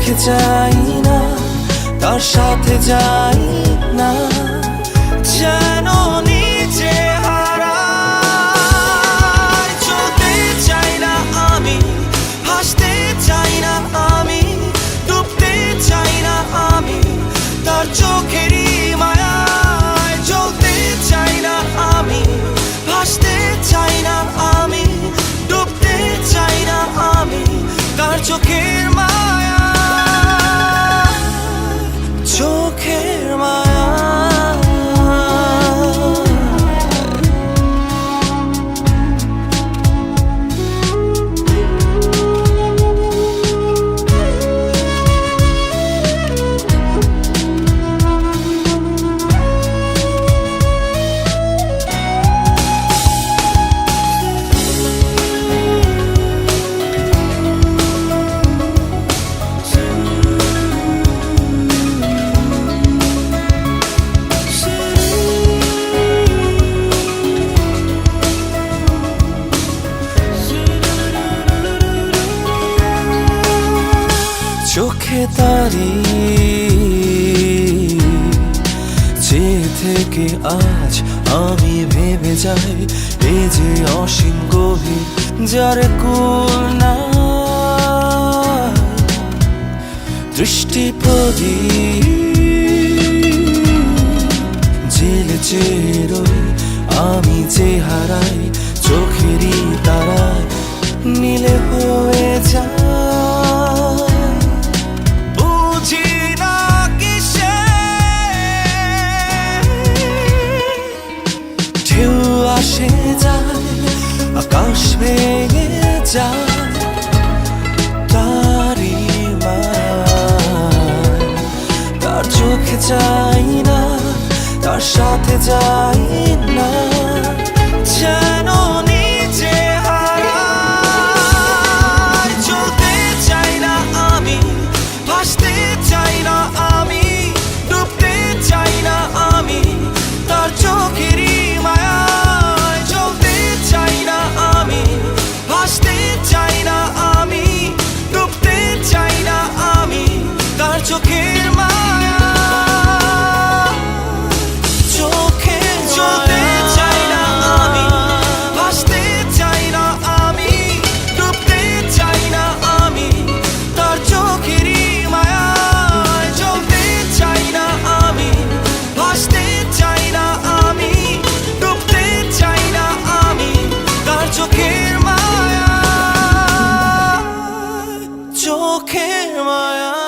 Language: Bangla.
রেখে যাই না, তার সাথে যাই না, যেন নিজে হারাই। চলতে চাই না আমি, হাসতে চাই না আমি, ডুবতে চাই না আমি তার চোখেরই মায়ায়। চলতে চাই না আমি, হাসতে চাই না আমি, ডুবতে চাই না আমি তার চোখের মায়া, চোখের মায়া। চোখে তারি চেয়ে থেকে আজ আমি ভেবে যাই, এই যে অসীম গভীর যার কুল না, দৃষ্টি প্রদীপ জেলে চেয়ে রই আমি, যে হারাই চোখেরই তারায় নীলে হয়ে যায়। ঢেউ আসে যায়, আকাশ ভেঙে যায়, তারই মায়ায়। তার চোখে যাই না, তার সাথে যাই না, যেন নিজে হারাই। চলতে চাই না আমি, হাসতে চাই না আমি, ডুবতে চাই না আমি তার চোখেরই মায়ায়। চলতে চাই না আমি, হাসতে চাই না আমি, ডুবতে চাই না আমি তার চোখের মায়া, চোখে। চলতে চাই না আমি, হাসতে চাই না আমি, ডুবতে চাই না আমি তার চোখেরই মায়ায়। চলতে চাই না আমি, হাসতে চাই না আমি, ডুবতে চাই না আমি তার চোখের মায়া, চোখের মায়া।